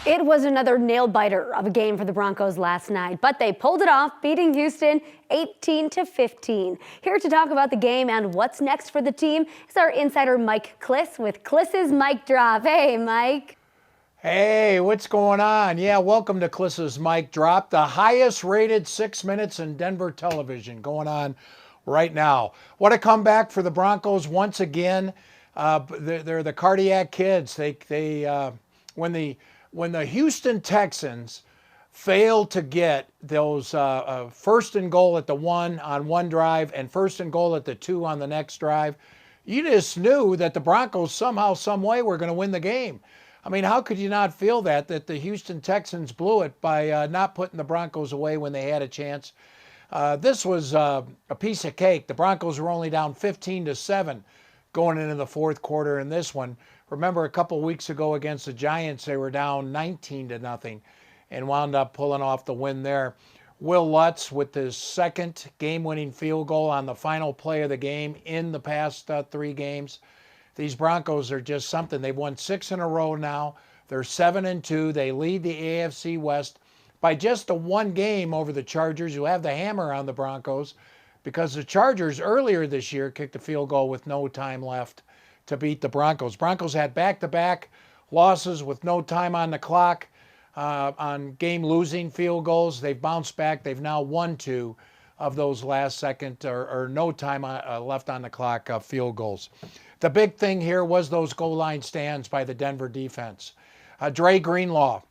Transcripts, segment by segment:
It was another nail-biter of a game for the Broncos last night, but they pulled it off, beating Houston 18-15. Here to talk about the game and what's next for the team is our insider Mike Klis with Klis's Mike Drop. Hey, Mike. Hey, what's going on? Yeah, welcome to Klis's Mike Drop, the highest rated 6 minutes in Denver television going on right now. What a comeback for the Broncos once again. They're the cardiac kids. When the Houston Texans failed to get those first and goal at the 1 on one drive and first and goal at the 2 on the next drive, you just knew that the Broncos somehow, some way were going to win the game. I mean, how could you not feel that the Houston Texans blew it by not putting the Broncos away when they had a chance? This was a piece of cake. The Broncos were only down 15-7 going into the fourth quarter in this one. Remember, a couple weeks ago against the Giants, they were down 19-0 and wound up pulling off the win there. Will Lutz with his second game-winning field goal on the final play of the game in the past 3 games. These Broncos are just something. They've won 6 in a row now. They're 7-2. They lead the AFC West by just a 1 game over the Chargers, who have the hammer on the Broncos, because the Chargers earlier this year kicked a field goal with no time left to beat the Broncos. Broncos had back-to-back losses with no time on the clock on game-losing field goals. They've bounced back. They've now won 2 of those last second or no time left on the clock field goals. The big thing here was those goal line stands by the Denver defense. Dre Greenlaw,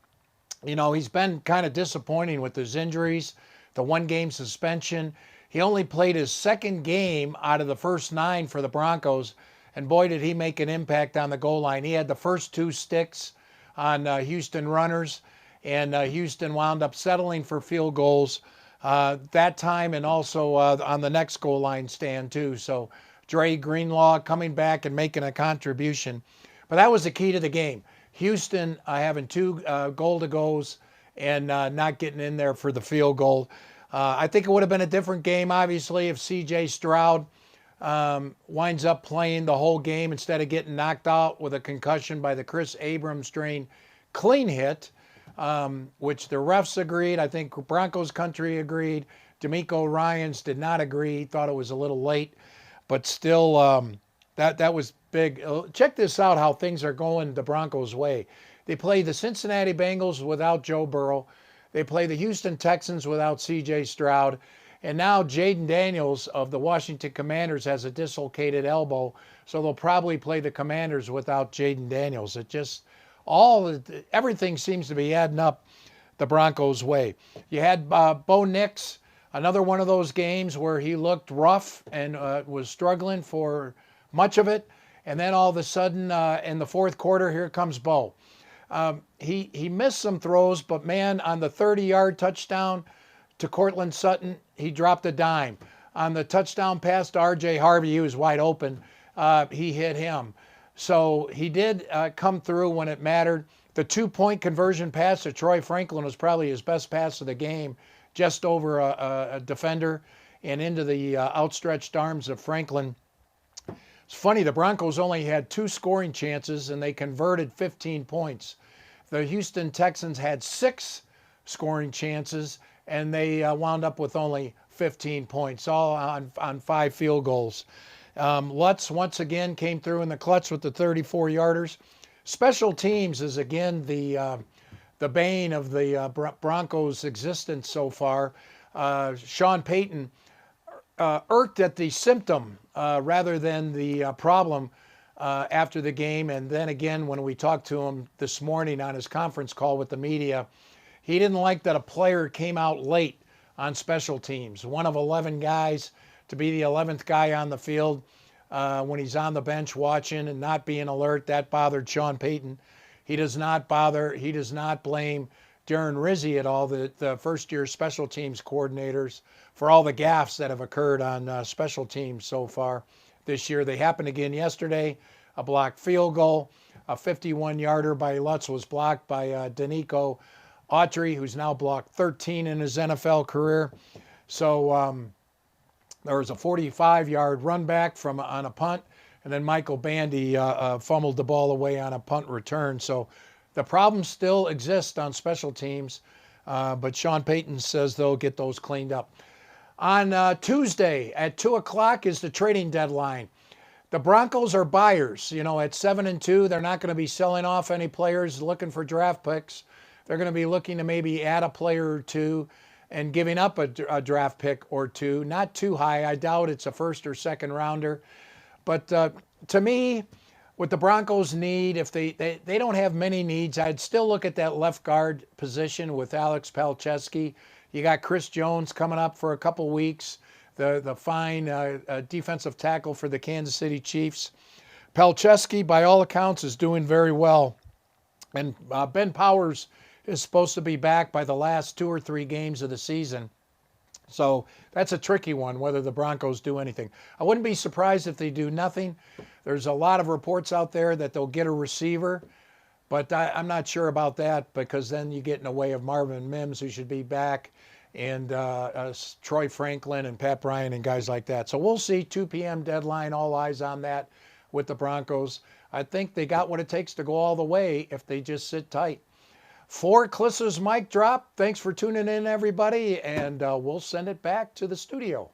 you know, he's been kind of disappointing with his injuries, the 1-game suspension. He only played his 2nd game out of the first 9 for the Broncos, and boy, did he make an impact on the goal line. He had the first 2 sticks on Houston runners, and Houston wound up settling for field goals that time and also on the next goal line stand too. So Dre Greenlaw coming back and making a contribution. But that was the key to the game. Houston having 2 goal-to-goes and not getting in there for the field goal. I think it would have been a different game, obviously, if C.J. Stroud winds up playing the whole game instead of getting knocked out with a concussion by the Chris Abrams strain clean hit, which the refs agreed. I think Broncos country agreed. D'Amico Ryans did not agree, thought it was a little late, but still that was big. Check this out, how things are going the Broncos' way. They play the Cincinnati Bengals without Joe Burrow. They play the Houston Texans without C.J. Stroud. And now Jaden Daniels of the Washington Commanders has a dislocated elbow, so they'll probably play the Commanders without Jaden Daniels. It just, everything seems to be adding up the Broncos' way. You had Bo Nix, another one of those games where he looked rough and was struggling for much of it. And then all of a sudden in the fourth quarter, here comes Bo. He missed some throws, but man, on the 30-yard touchdown to Cortland Sutton, he dropped a dime. On the touchdown pass to R.J. Harvey, he was wide open. He hit him. So he did come through when it mattered. The 2-point conversion pass to Troy Franklin was probably his best pass of the game, just over a defender and into the outstretched arms of Franklin. It's funny, the Broncos only had 2 scoring chances, and they converted 15 points. The Houston Texans had 6 scoring chances, and they wound up with only 15 points, all on 5 field goals. Lutz once again came through in the clutch with the 34-yarders. Special teams is again the bane of the Broncos' existence so far. Sean Payton irked at the symptom rather than the problem after the game. And then again, when we talked to him this morning on his conference call with the media, he didn't like that a player came out late on special teams. One of 11 guys to be the 11th guy on the field when he's on the bench watching and not being alert, that bothered Sean Payton. He does not blame Darren Rizzi at all, the first-year special teams coordinators, for all the gaffes that have occurred on special teams so far this year. They happened again yesterday. A blocked field goal, a 51-yarder by Lutz was blocked by Danico Autry, who's now blocked 13 in his NFL career. So there was a 45-yard run back on a punt, and then Michael Bandy fumbled the ball away on a punt return. So The problems still exist on special teams, but Sean Payton says they'll get those cleaned up. On Tuesday at 2 o'clock is the trading deadline. The Broncos are buyers. You know, at 7-2, they're not going to be selling off any players looking for draft picks. They're going to be looking to maybe add a player or two and giving up a draft pick or two. Not too high. I doubt it's a first or second rounder. But to me, what the Broncos need, if they don't have many needs, I'd still look at that left guard position with Alex Palczewski. You got Chris Jones coming up for a couple weeks, the fine defensive tackle for the Kansas City Chiefs. Palczewski, by all accounts, is doing very well. And Ben Powers is supposed to be back by the last 2 or 3 games of the season. So that's a tricky one, whether the Broncos do anything. I wouldn't be surprised if they do nothing. There's a lot of reports out there that they'll get a receiver, but I'm not sure about that, because then you get in the way of Marvin Mims, who should be back, and Troy Franklin and Pat Bryant and guys like that. So we'll see. 2 p.m. deadline, all eyes on that with the Broncos. I think they got what it takes to go all the way if they just sit tight. For Klis's Mike Drop, thanks for tuning in, everybody, and we'll send it back to the studio.